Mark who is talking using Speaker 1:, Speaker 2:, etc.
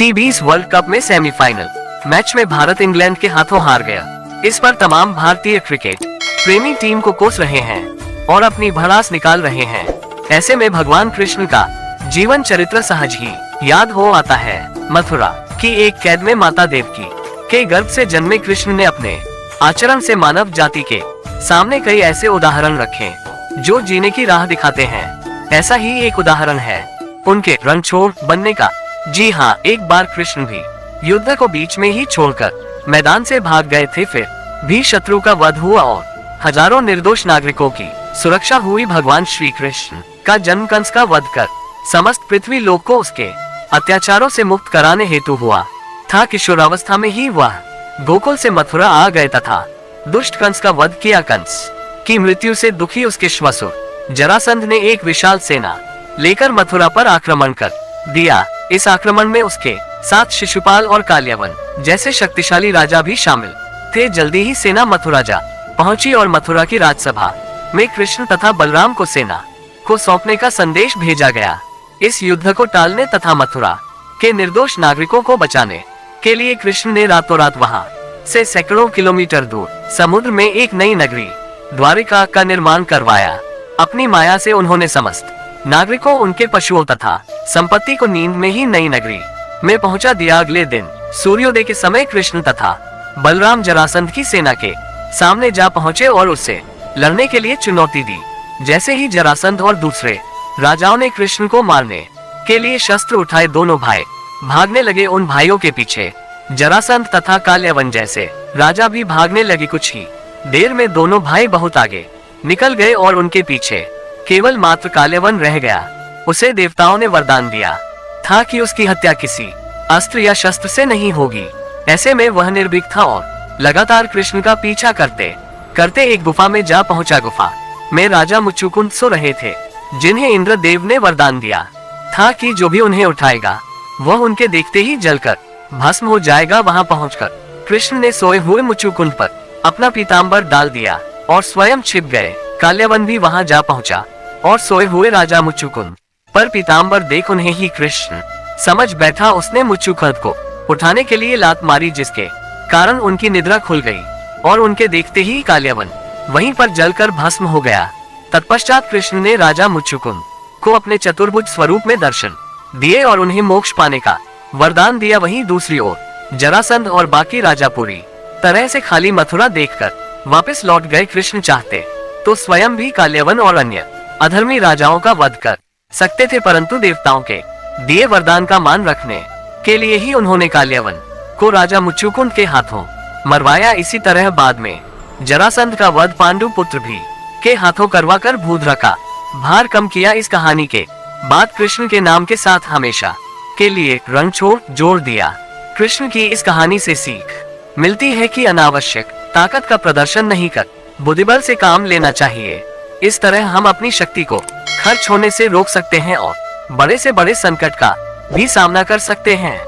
Speaker 1: टी20 world cup में semifinal match में Bharat England के हाथों हार गया। इस पर तमाम भारतीय क्रिकेट प्रेमी टीम को कोस रहे हैं और अपनी भड़ास निकाल रहे हैं। ऐसे में भगवान कृष्ण का जीवन चरित्र सहज ही याद हो आता है। मथुरा की एक कैद में माता देवकी के गर्भ से जन्मे कृष्ण ने अपने आचरण से मानव जाति के सामने कई ऐसे उदाहरण रखे जो जीने की राह दिखाते हैं। ऐसा ही एक उदाहरण है उनके रणछोड़ बनने का। जी हाँ, एक बार कृष्ण भी युद्ध को बीच में ही छोड़कर मैदान से भाग गए थे। फिर भी शत्रु का वध हुआ और हजारों निर्दोष नागरिकों की सुरक्षा हुई। भगवान श्री कृष्ण का जन्म कंस का वध कर समस्त पृथ्वी लोक को उसके अत्याचारों से मुक्त कराने हेतु हुआ था। किशोरावस्था में ही वह गोकुल से मथुरा आ गए तथा दुष्ट कंस का वध किया। कंस की मृत्यु से दुखी उसके श्वसुर जरासंध ने एक विशाल सेना लेकर मथुरा पर आक्रमण कर दिया। इस आक्रमण में उसके साथ शिशुपाल और काल्यावन जैसे शक्तिशाली राजा भी शामिल थे। जल्दी ही सेना मथुरा जा पहुंची और मथुरा की राजसभा में कृष्ण तथा बलराम को सेना को सौंपने का संदेश भेजा गया। इस युद्ध को टालने तथा मथुरा के निर्दोष नागरिकों को बचाने के लिए कृष्ण ने रातों रात वहां से सैकड़ों किलोमीटर दूर समुद्र में एक नई नगरी द्वारिका का निर्माण करवाया। अपनी माया से उन्होंने समस्त नागरिकों, उनके पशुओं तथा संपत्ति को नींद में ही नई नगरी में पहुंचा दिया। अगले दिन सूर्योदय के समय कृष्ण तथा बलराम जरासंध की सेना के सामने जा पहुंचे और उससे लड़ने के लिए चुनौती दी। जैसे ही जरासंध और दूसरे राजाओं ने कृष्ण को मारने के लिए शस्त्र उठाए, दोनों भाई भागने लगे। उन भाइयों के पीछे जरासंध तथा काल्यावन जैसे राजा भी भागने लगे। कुछ ही देर में दोनों भाई बहुत आगे निकल गए और उनके पीछे केवल मात्र काल्यावन रह गया। उसे देवताओं ने वरदान दिया था कि उसकी हत्या किसी अस्त्र या शस्त्र से नहीं होगी। ऐसे में वह निर्भीक था और लगातार कृष्ण का पीछा करते करते एक गुफा में जा पहुंचा। गुफा में राजा मुच्चुकुंद सो रहे थे, जिन्हें इंद्रदेव ने वरदान दिया था कि जो भी उन्हें उठाएगा वह उनके देखते ही जलकर भस्म हो जाएगा। वहां पहुंचकर कृष्ण ने सोए हुए मुच्चुकुंद पर अपना पीताम्बर डाल दिया और स्वयं छिप गए। काल्यावन भी वहां जा पहुंचा और सोए हुए राजा मुच्चुकुंद पर पीताम्बर देख उन्हें ही कृष्ण समझ बैठा। उसने मुच्चुकुंद को उठाने के लिए लात मारी, जिसके कारण उनकी निद्रा खुल गई और उनके देखते ही काल्यावन वहीं पर जलकर भस्म हो गया। तत्पश्चात कृष्ण ने राजा मुच्चुकुंद को अपने चतुर्भुज स्वरूप में दर्शन दिए और उन्हें मोक्ष पाने का वरदान दिया। वहीं दूसरी ओर जरासंध और बाकी राजा पूरी तरह से खाली मथुरा देखकर वापस लौट गए। कृष्ण चाहते तो स्वयं भी काल्यावन और अन्य अधर्मी राजाओं का वध कर सकते थे, परंतु देवताओं के दिए वरदान का मान रखने के लिए ही उन्होंने काल्यावन को राजा मुच्चुकुंद के हाथों मरवाया। इसी तरह बाद में जरासंध का वध पांडु पुत्र भी के हाथों करवाकर भूधरा का भार कम किया। इस कहानी के बाद कृष्ण के नाम के साथ हमेशा के लिए रणछोड़ जोड़ दिया। कृष्ण की इस कहानी से सीख मिलती है कि अनावश्यक ताकत का प्रदर्शन नहीं कर बुद्धिबल से काम लेना चाहिए। इस तरह हम अपनी शक्ति को खर्च होने से रोक सकते हैं और बड़े से बड़े संकट का भी सामना कर सकते हैं।